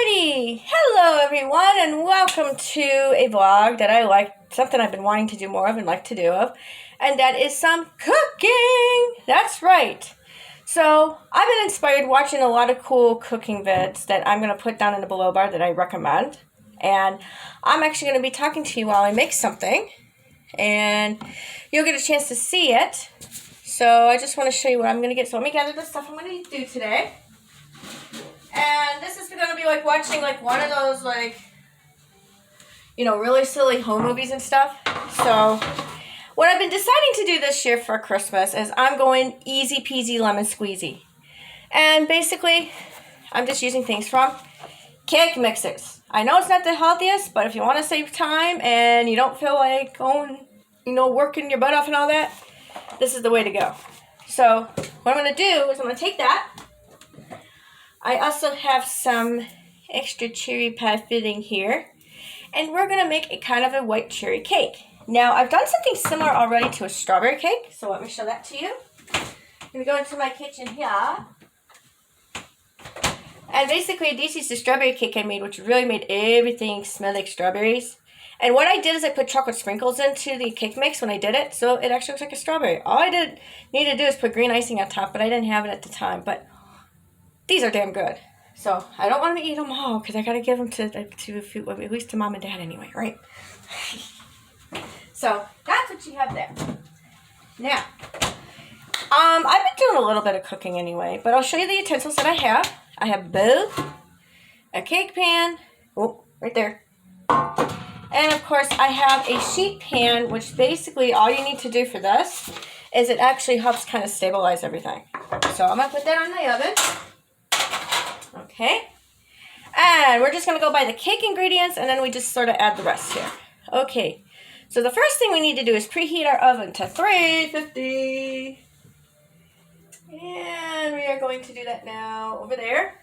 Alrighty, hello everyone and welcome to a vlog that I like, something I've been wanting to do more of and like to do of, and that is some cooking. That's right. So I've been inspired watching a lot of cool cooking vids that I'm going to put down in the below bar that I recommend, and I'm actually going to be talking to you while I make something, and you'll get a chance to see it. So I just want to show you what I'm going to get. So let me gather the stuff I'm going to do today. And this is going to be like watching like one of those like, you know, really silly home movies and stuff. So what I've been deciding to do this year for Christmas is I'm going easy peasy lemon squeezy. And basically, I'm just using things from cake mixes. I know it's not the healthiest, but if you want to save time and you don't feel like going, you know, working your butt off and all that, this is the way to go. So what I'm going to do is I'm going to take that. I also have some extra cherry pie filling here, and we're going to make a kind of a white cherry cake. Now, I've done something similar already to a strawberry cake, so let me show that to you. I'm going to go into my kitchen here, and basically this is the strawberry cake I made, which really made everything smell like strawberries. And what I did is I put chocolate sprinkles into the cake mix when I did it, so it actually looks like a strawberry. All I need to do is put green icing on top, but I didn't have it at the time, but these are damn good. So I don't want to eat them all because I got to give them to at least to mom and dad anyway, right? So that's what you have there. Now, I've been doing a little bit of cooking anyway, but I'll show you the utensils that I have. I have a bowl, a cake pan, oh, right there. And of course I have a sheet pan, which basically all you need to do for this is it actually helps kind of stabilize everything. So I'm going to put that on the oven. Okay, and we're just going to go by the cake ingredients, and then we just sort of add the rest here. Okay, so the first thing we need to do is preheat our oven to 350. And we are going to do that now over there.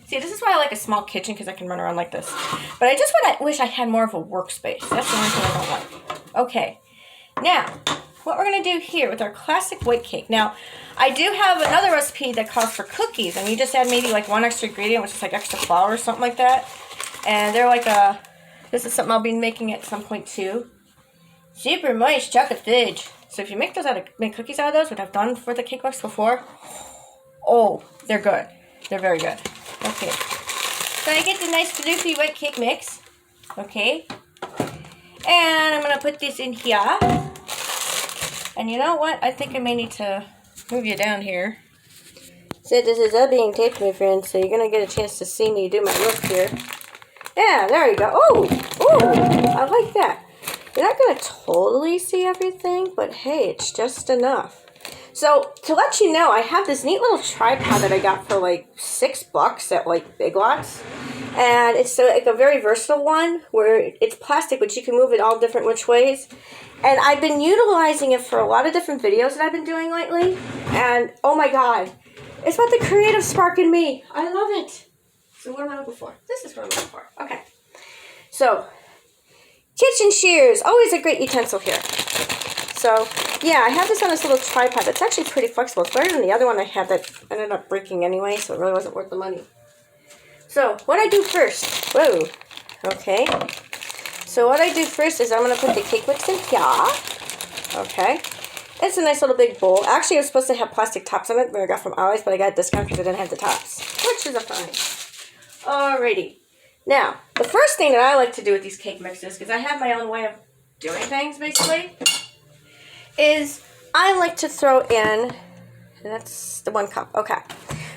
See, this is why I like a small kitchen, because I can run around like this. But I just wish I had more of a workspace. That's the only thing I don't like. Okay, now what we're going to do here with our classic white cake. Now, I do have another recipe that calls for cookies, and you just add maybe like one extra ingredient, which is like extra flour or something like that. And they're like this is something I'll be making at some point too. Super moist chocolate fudge. So if you make cookies out of those, which I've done for the cake mix before, oh, they're good. They're very good. Okay. So I get the nice fluffy white cake mix. Okay. And I'm going to put this in here. And you know what? I think I may need to move you down here. So this is all being taped, my friends, so you're going to get a chance to see me do my look here. Yeah, there you go. Oh, I like that. You're not going to totally see everything, but hey, it's just enough. So, to let you know, I have this neat little tripod that I got for like $6 at like Big Lots. And it's like a very versatile one where it's plastic, but you can move it all different which ways. And I've been utilizing it for a lot of different videos that I've been doing lately. And oh my god, it's about the creative spark in me. I love it. So what am I looking for? This is what I'm looking for. Okay. So, kitchen shears. Always a great utensil here. So, yeah, I have this on this little tripod. It's actually pretty flexible. It's better than the other one I had that ended up breaking anyway, so it really wasn't worth the money. So, what I do first. Whoa. Okay. So what I do first is I'm going to put the cake mix in here. Okay. It's a nice little big bowl. Actually, it was supposed to have plastic tops on it, but I got from Ollie's, but I got a discount because I didn't have the tops, which is a fine. Alrighty. Now, the first thing that I like to do with these cake mixes, because I have my own way of doing things, basically, is I like to throw in, and that's the 1 cup. Okay.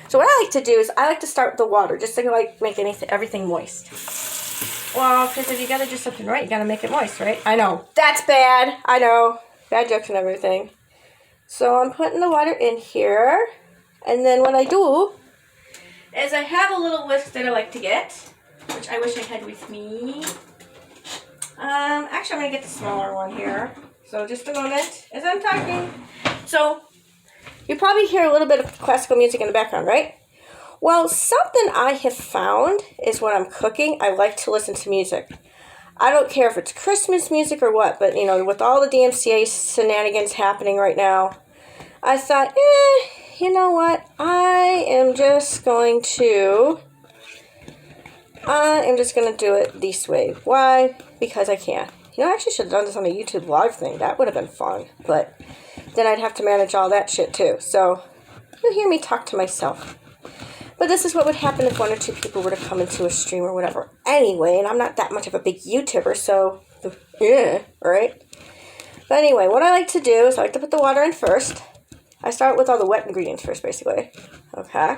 So what I like to do is I like to start with the water, just to like make everything moist. Well, because if you got to do something right, you got to make it moist, right? I know. That's bad. I know. Bad jokes and everything. So I'm putting the water in here. And then what I do is I have a little whisk that I like to get, which I wish I had with me. Actually, I'm going to get the smaller one here. So just a moment as I'm talking. So you probably hear a little bit of classical music in the background, right? Well, something I have found is when I'm cooking, I like to listen to music. I don't care if it's Christmas music or what, but, you know, with all the DMCA shenanigans happening right now, I thought, you know what? I am just going to I am just going to do it this way. Why? Because I can. You know, I actually should have done this on a YouTube live thing. That would have been fun. But then I'd have to manage all that shit too. So you'll hear me talk to myself. But this is what would happen if 1 or 2 people were to come into a stream or whatever. Anyway, and I'm not that much of a big YouTuber, so yeah, right? But anyway, what I like to do is I like to put the water in first. I start with all the wet ingredients first, basically. Okay.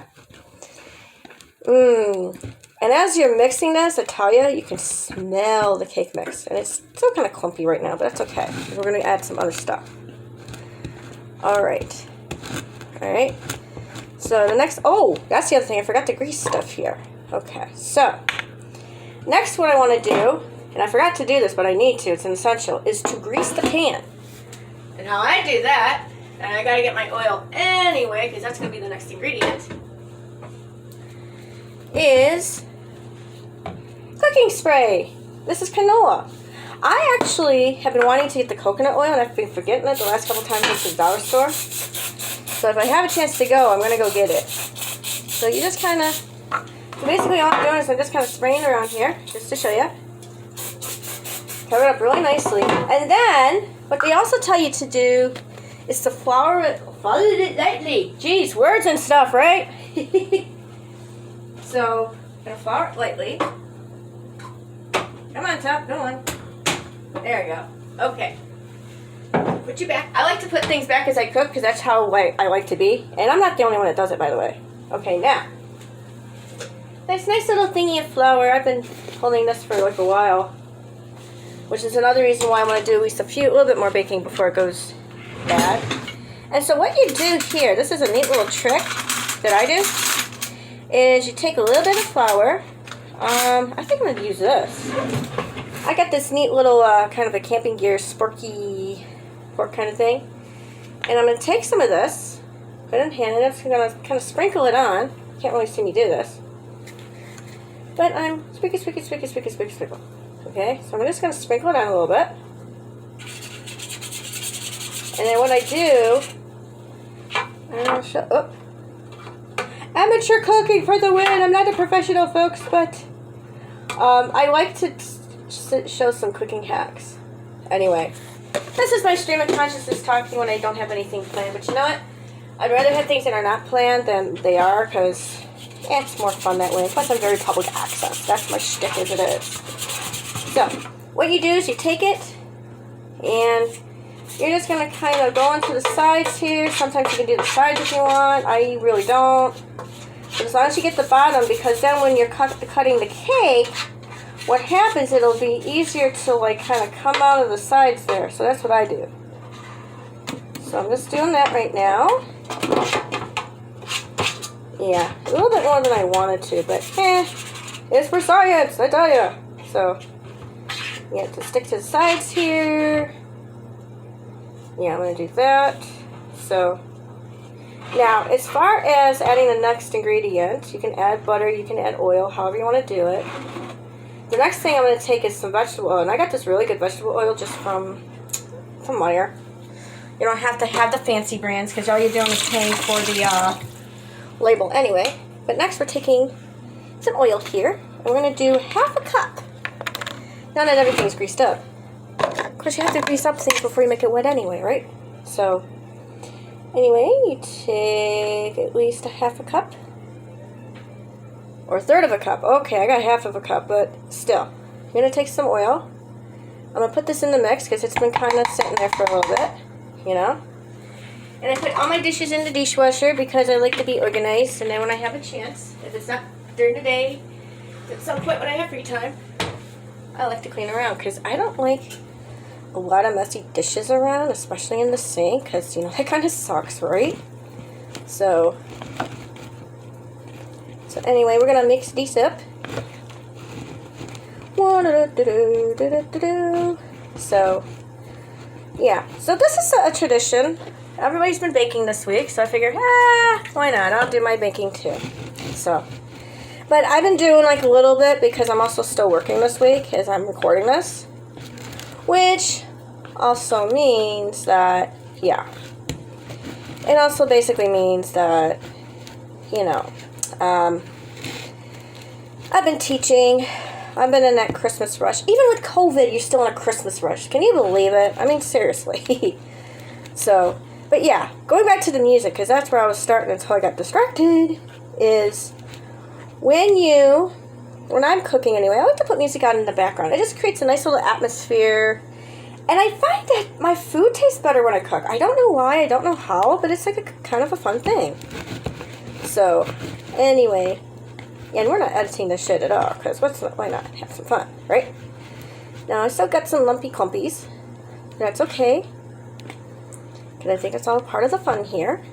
And as you're mixing this, I tell you can smell the cake mix. And it's still kind of clumpy right now, but that's okay. We're going to add some other stuff. Alright. Alright. So the next, that's the other thing. I forgot to grease stuff here. Okay. So, next what I want to do, and I forgot to do this, but I need to, it's an essential, is to grease the pan. And how I do that, and I got to get my oil anyway, because that's going to be the next ingredient, is cooking spray. This is canola. I actually have been wanting to get the coconut oil, and I've been forgetting it the last couple times at the dollar store. So if I have a chance to go, I'm going to go get it. So you just kind of, so basically all I'm doing is I'm just kind of spraying around here, just to show you. Cover it up really nicely. And then, what they also tell you to do is to flour it lightly. Jeez, words and stuff, right? So, I'm going to flour it lightly. Come on, Top, go on. There we go. Okay. Put you back. I like to put things back as I cook because that's how I like to be. And I'm not the only one that does it, by the way. Okay, now. This nice little thingy of flour. I've been holding this for like a while. Which is another reason why I want to do at least a little bit more baking before it goes bad. And so what you do here, this is a neat little trick that I do, is you take a little bit of flour. I think I'm going to use this. I got this neat little kind of a camping gear sporky fork kind of thing. And I'm going to take some of this, put it in hand, and I'm going to kind of sprinkle it on. You can't really see me do this. But I'm sprinkle. Okay, so I'm just going to sprinkle it on a little bit. And then what I do, amateur cooking for the win. I'm not a professional, folks, but I like to show some cooking hacks. Anyway, this is my stream of consciousness talking when I don't have anything planned. But you know what? I'd rather have things that are not planned than they are, because it's more fun that way. Plus, I'm very public access. That's my shtick as it is. So, what you do is you take it, and you're just going to kind of go into the sides here. Sometimes you can do the sides if you want. I really don't. But as long as you get the bottom, because then when you're cutting the cake, what happens, it'll be easier to like kind of come out of the sides there. So that's what I do. So I'm just doing that right now. Yeah, a little bit more than I wanted to, but it's for science, I tell you. So you have to stick to the sides here. Yeah, I'm going to do that. So now, as far as adding the next ingredient, you can add butter, you can add oil, however you want to do it. The next thing I'm going to take is some vegetable oil, and I got this really good vegetable oil just from Meyer. You don't have to have the fancy brands because all you're doing is paying for the label anyway. But next we're taking some oil here, and we're going to do half a cup. Now that everything's greased up. Of course, you have to grease up things before you make it wet anyway, right? So, anyway, you take at least a half a cup. Or a third of a cup. Okay, I got half of a cup, but still. You're going to take some oil. I'm going to put this in the mix because it's been kind of sitting there for a little bit, you know. And I put all my dishes in the dishwasher because I like to be organized. And then when I have a chance, if it's not during the day, at some point when I have free time, I like to clean around because I don't like a lot of messy dishes around, especially in the sink, because, you know, that kind of sucks, right? So anyway, we're going to mix these up. So, yeah. So this is a tradition. Everybody's been baking this week, so I figured, why not? I'll do my baking too. So, but I've been doing like a little bit because I'm also still working this week as I'm recording this. Which also means that, yeah. It also basically means that, you know, I've been teaching. I've been in that Christmas rush. Even with COVID, you're still in a Christmas rush. Can you believe it? I mean, seriously. So, but yeah, going back to the music, because that's where I was starting until I got distracted, is when I'm cooking anyway, I like to put music on in the background. It just creates a nice little atmosphere. And I find that my food tastes better when I cook. I don't know why, I don't know how, but it's like a kind of a fun thing. So, anyway, and we're not editing this shit at all, because why not have some fun, right? Now, I still got some lumpy clumpies. That's okay. Because I think it's all part of the fun here.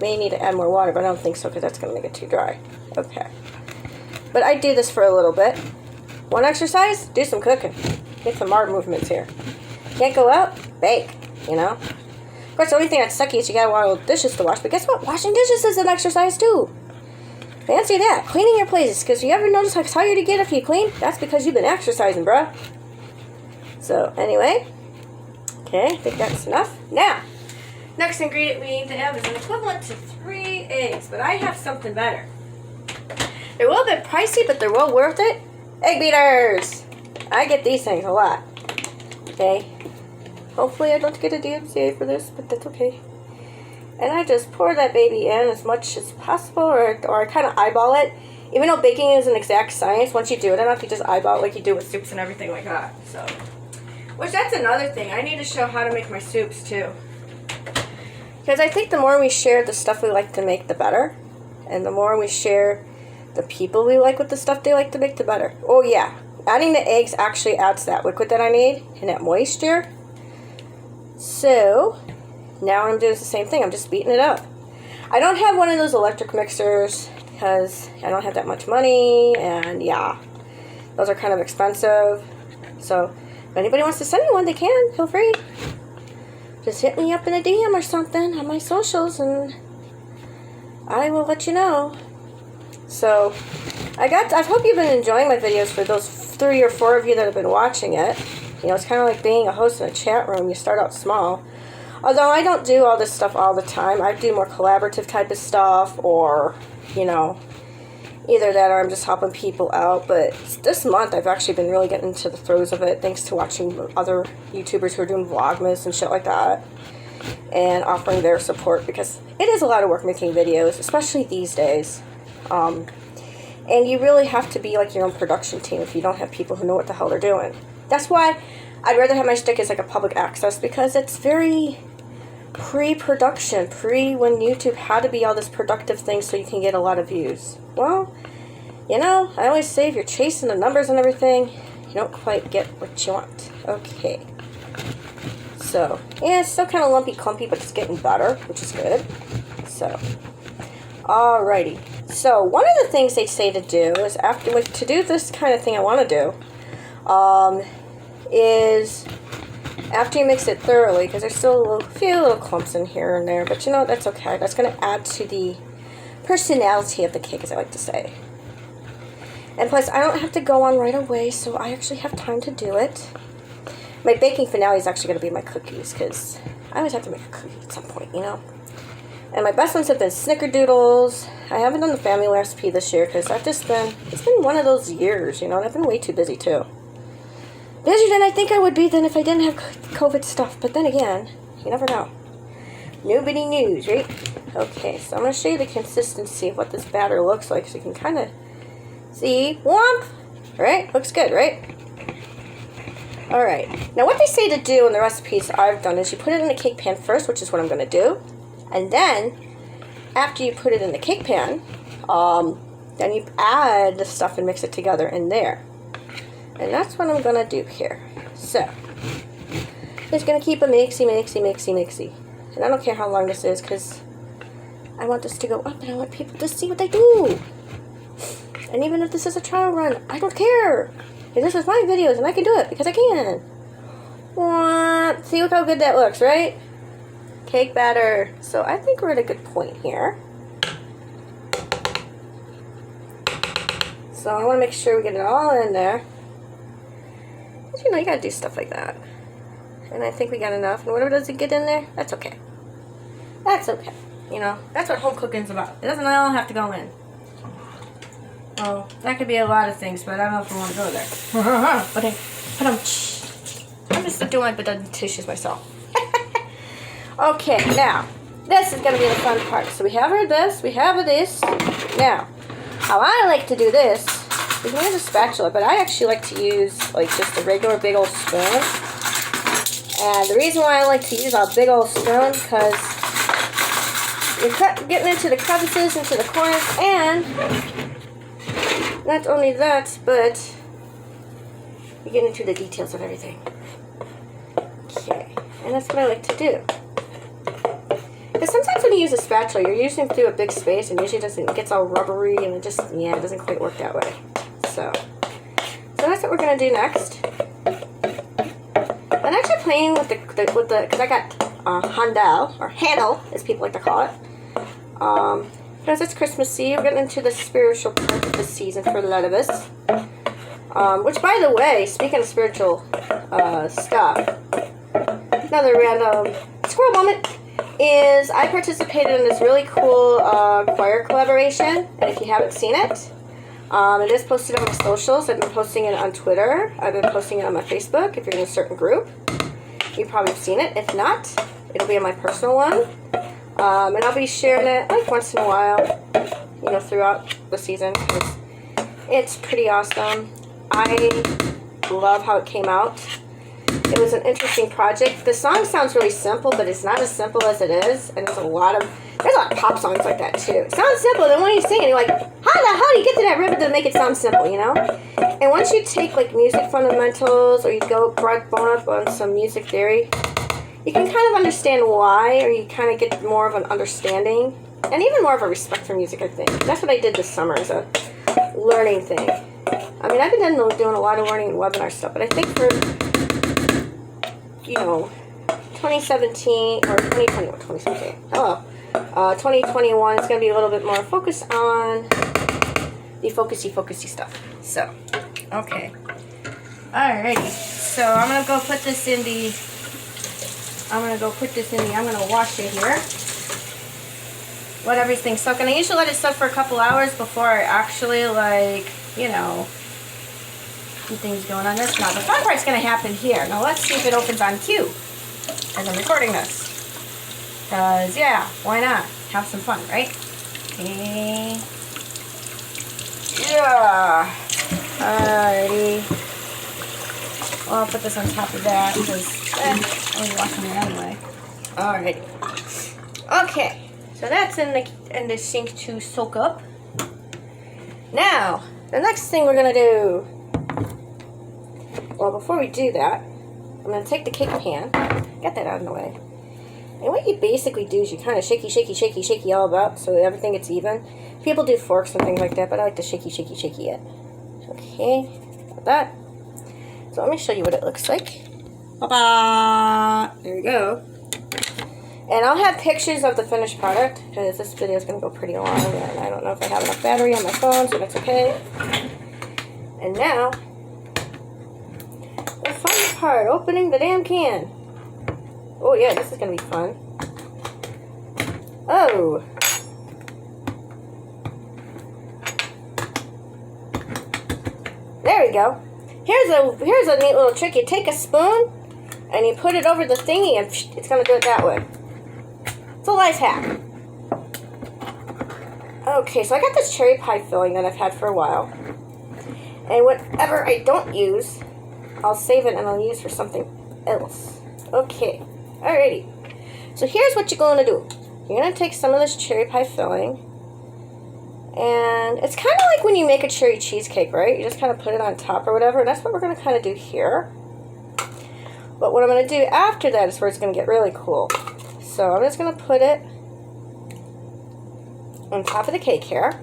May need to add more water, but I don't think so, because that's going to make it too dry. Okay. But I do this for a little bit. One exercise, do some cooking. Get some arm movements here. Can't go out, bake, you know? Of course, the only thing that's sucky is you got a lot of dishes to wash, but guess what? Washing dishes is an exercise too. Fancy that. Cleaning your places, because you ever notice how tired you get after you clean? That's because you've been exercising, bruh. So, anyway. Okay, I think that's enough. Now, next ingredient we need to have is an equivalent to 3 eggs, but I have something better. They're a little bit pricey, but they're well worth it. Egg beaters! I get these things a lot. Okay. Hopefully I don't get a DMCA for this, but that's okay. And I just pour that baby in as much as possible, or I kind of eyeball it. Even though baking is an exact science, once you do it enough, you just eyeball it like you do with soups and everything like that. So, which that's another thing. I need to show how to make my soups too. Because I think the more we share the stuff we like to make, the better. And the more we share the people we like with the stuff they like to make, the better. Oh yeah, adding the eggs actually adds that liquid that I need and that moisture. So now I'm doing the same thing. I'm just beating it up. I don't have one of those electric mixers because I don't have that much money, and yeah, those are kind of expensive. So if anybody wants to send me one, they can. Feel free. Just hit me up in a DM or something on my socials and I will let you know. So, I hope you've been enjoying my videos for those 3 or 4 of you that have been watching it. You know, it's kind of like being a host in a chat room. You start out small. Although I don't do all this stuff all the time. I do more collaborative type of stuff, or, you know, either that or I'm just helping people out. But this month I've actually been really getting into the throes of it, thanks to watching other YouTubers who are doing Vlogmas and shit like that. And offering their support, because it is a lot of work making videos, especially these days. And you really have to be like your own production team if you don't have people who know what the hell they're doing. That's why I'd rather have my stick as like a public access, because it's very pre-production, when YouTube had to be all this productive thing so you can get a lot of views. Well, you know, I always say if you're chasing the numbers and everything, you don't quite get what you want. Okay. So, yeah, it's still kind of lumpy clumpy, but it's getting better, which is good. So, alrighty. So, one of the things they say to do is, to do this kind of thing I want to do, is after you mix it thoroughly, because there's still a few little clumps in here and there, but you know, that's okay. That's going to add to the personality of the cake, as I like to say. And plus, I don't have to go on right away, so I actually have time to do it. My baking finale is actually going to be my cookies, because I always have to make a cookie at some point, you know. And my best ones have been snickerdoodles. I haven't done the family recipe this year, because it's been one of those years, you know, and I've been way too busy, too. Busier than I think I would be than if I didn't have COVID stuff, but then again, you never know. Nobody knows, right? Okay, so I'm going to show you the consistency of what this batter looks like, so you can kind of see. Whomp! Right? Looks good, right? Alright, now what they say to do in the recipes I've done is you put it in a cake pan first, which is what I'm going to do. And then, after you put it in the cake pan, then you add the stuff and mix it together in there. And that's what I'm going to do here. So, just going to keep a mixy. And I don't care how long this is, because I want this to go up and I want people to see what I do. And even if this is a trial run, I don't care. This is my videos and I can do it because I can. What? See, look how good that looks, right? Cake batter. So I think we're at a good point here. So I want to make sure we get it all in there. But you know, you gotta do stuff like that. And I think we got enough. And whatever doesn't get in there, that's okay. That's okay. You know, that's what home cooking's about. It doesn't all have to go in. Oh, that could be a lot of things, but I don't know if I want to go there. I'm just doing my bedazzled tissues myself. Okay, now, this is going to be the fun part. So we have this, we have this. Now, how I like to do this is use a spatula, but I actually like to use like just a regular big old spoon. And the reason why I like to use a big old spoon, because you're getting into the crevices, into the corners, and not only that, but you get into the details of everything. Okay, and that's what I like to do. Because sometimes when you use a spatula, you're using through a big space, and usually it gets all rubbery, and it just, yeah, it doesn't quite work that way. So that's what we're gonna do next. I'm actually playing with the because I got handel, or handle, as people like to call it. Because it's Christmas Eve, we're getting into the spiritual part of the season for a lot of us. Which, by the way, speaking of spiritual stuff, another random squirrel moment is I participated in this really cool choir collaboration, and if you haven't seen it, it is posted on my socials. I've been posting it on Twitter. I've been posting it on my Facebook. If you're in a certain group, you probably have seen it. If not, it'll be on my personal one. And I'll be sharing it like once in a while, you know, throughout the season. It's pretty awesome. I love how it came out. It was an interesting project. The song sounds really simple, but it's not as simple as it is. And there's a lot of pop songs like that too. It sounds simple, then when you sing it, you're like, how the hell do you get to that river to make it sound simple, you know? And once you take like music fundamentals, or you go bone up on some music theory, you can kind of understand why, or you kind of get more of an understanding, and even more of a respect for music, I think. That's what I did this summer as a learning thing. I mean, I've been doing a lot of learning and webinar stuff, but I think for, you know, 2017, or 2021, it's going to be a little bit more focused on the focusy stuff. So, okay. Alrighty. So, I'm going to go put this in the... I'm going to wash it here. Let everything soak. And I usually let it soak for a couple hours before I actually, like, you know, keep things going on this. Now, the fun part's going to happen here. Now, let's see if it opens on cue as I'm recording this. Because, yeah, why not? Have some fun, right? Okay. Yeah. Alrighty. Well, I'll put this on top of that because I was washing it anyway. Alrighty. Okay. So that's in the sink to soak up. Now, the next thing we're gonna do. Well, before we do that, I'm gonna take the cake pan. Get that out of the way. And what you basically do is you kind of shaky all about so everything gets even. People do forks and things like that, but I like to shaky it. Okay, like that. So let me show you what it looks like. Ba-ba! There you go. And I'll have pictures of the finished product because this video is going to go pretty long and I don't know if I have enough battery on my phone, so that's okay. And now, the fun part, opening the damn can. Oh yeah, this is going to be fun. Oh. There we go. Here's a neat little trick. You take a spoon and you put it over the thingy and it's going to do it that way. It's a life hack. Okay, so I got this cherry pie filling that I've had for a while. And whatever I don't use, I'll save it and I'll use for something else. Okay. Alrighty, so here's what you're going to do. You're going to take some of this cherry pie filling, and it's kind of like when you make a cherry cheesecake, right? You just kind of put it on top or whatever, and that's what we're going to kind of do here. But what I'm going to do after that is where it's going to get really cool. So I'm just going to put it on top of the cake here.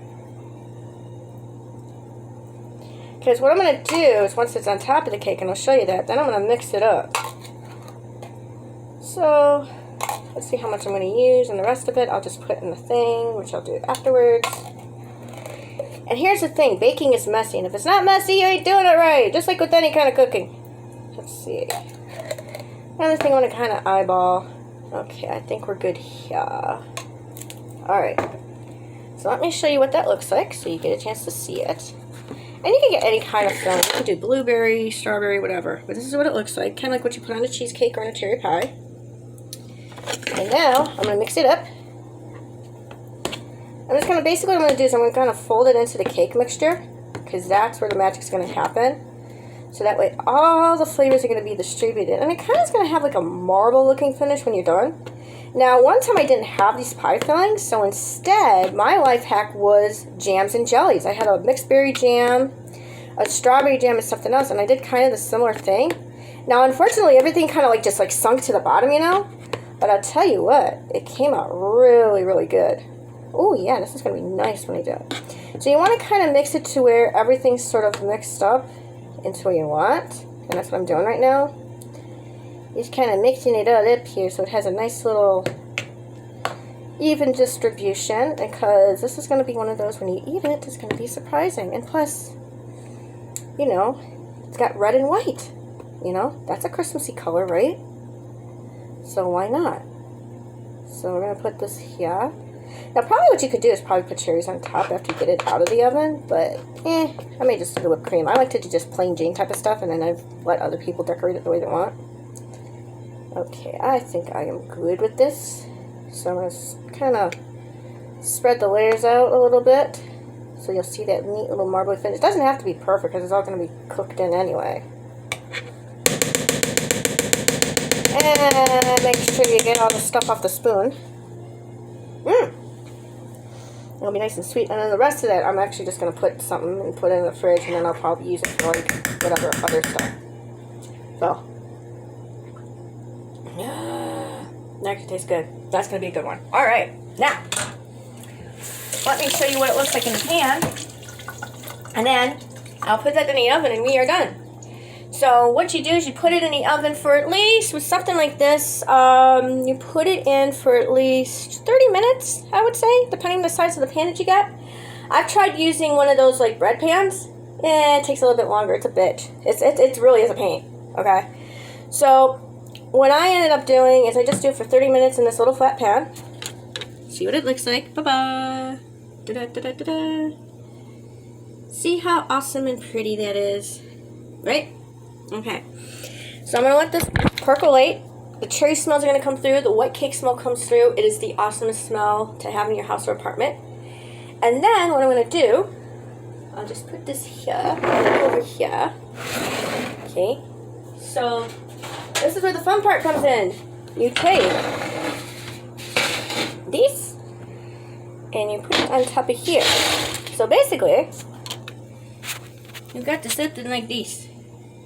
Because what I'm going to do is once it's on top of the cake, and I'll show you that, then I'm going to mix it up. So, let's see how much I'm going to use, and the rest of it I'll just put in the thing, which I'll do afterwards. And here's the thing, baking is messy, and if it's not messy, you ain't doing it right, just like with any kind of cooking. Let's see. Another thing I want to kind of eyeball. Okay, I think we're good here. Alright. So So let me show you what that looks like so you get a chance to see it. And you can get any kind of filling. You can do blueberry, strawberry, whatever. But this is what it looks like. Kind of like what you put on a cheesecake or on a cherry pie. And now I'm going to mix it up. I'm just going to, basically what I'm going to do is I'm going to kind of fold it into the cake mixture. Because that's where the magic's going to happen. So that way all the flavors are going to be distributed. And it kind of is going to have like a marble looking finish when you're done. Now, one time I didn't have these pie fillings, so instead, my life hack was jams and jellies. I had a mixed berry jam, a strawberry jam, and something else, and I did kind of the similar thing. Now, unfortunately, everything kind of like just like sunk to the bottom, you know? But I'll tell you what, it came out really, really good. Oh, yeah, this is going to be nice when I do it. So you want to kind of mix it to where everything's sort of mixed up into what you want, and that's what I'm doing right now. Just kind of mixing it all up here so it has a nice little even distribution, because this is going to be one of those when you eat it, it's going to be surprising. And plus, you know, it's got red and white. You know, that's a Christmassy color, right? So why not? So we're going to put this here. Now probably what you could do is probably put cherries on top after you get it out of the oven, but I may just do the whipped cream. I like to do just plain Jane type of stuff, and then I've let other people decorate it the way they want. Okay, I think I am good with this. So I'm going to kind of spread the layers out a little bit so you'll see that neat little marbly finish. It doesn't have to be perfect because it's all going to be cooked in anyway. And make sure you get all the stuff off the spoon. It'll be nice and sweet. And then the rest of that, I'm actually just going to put something and put it in the fridge, and then I'll probably use it for like whatever other stuff. So. That actually tastes good. That's going to be a good one. Alright, now, let me show you what it looks like in the pan. And then, I'll put that in the oven and we are done. So, what you do is you put it in the oven for at least, with something like this, you put it in for at least 30 minutes, I would say, depending on the size of the pan that you get. I've tried using one of those, like, bread pans. It takes a little bit longer. It's a bitch. It really is a pain, okay? So, what I ended up doing is I just do it for 30 minutes in this little flat pan. See what it looks like. Bye-bye. Da-da-da-da-da-da. See how awesome and pretty that is? Right? Okay. So I'm going to let this percolate. The cherry smells are going to come through. The white cake smell comes through. It is the awesomest smell to have in your house or apartment. And then what I'm going to do, I'll just put this here, over here. Okay. So this is where the fun part comes in. You take these and you put it on top of here. So basically, you've got this something like this.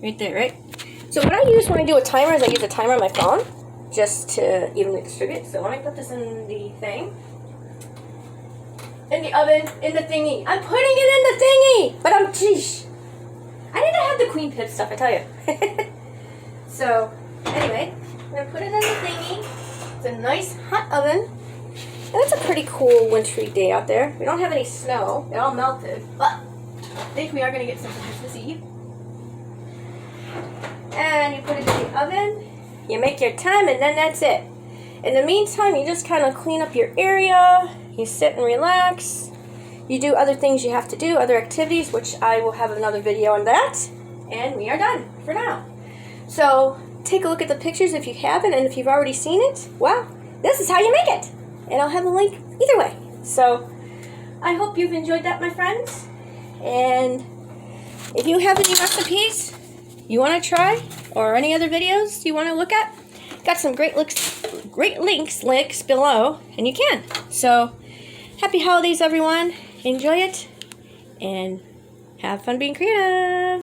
Right there, right? So what I use when I do a timer is I use a timer on my phone just to evenly distribute. So when I put this in the thing, in the oven, in the thingy. I'm putting it in the thingy! But geesh. I need to have the Queen Pip stuff, I tell you. So, anyway, I'm going to put it in the thingy. It's a nice hot oven. And it's a pretty cool wintry day out there. We don't have any snow. It all melted. But I think we are going to get some for Christmas Eve. And you put it in the oven. You make your time, and then that's it. In the meantime, you just kind of clean up your area. You sit and relax. You do other things you have to do, other activities, which I will have another video on that. And we are done for now. So take a look at the pictures if you haven't, and if you've already seen it, well, this is how you make it. And I'll have a link either way. So I hope you've enjoyed that, my friends. And if you have any recipes you want to try, or any other videos you want to look at, got some great links below, and you can. So happy holidays, everyone. Enjoy it, and have fun being creative.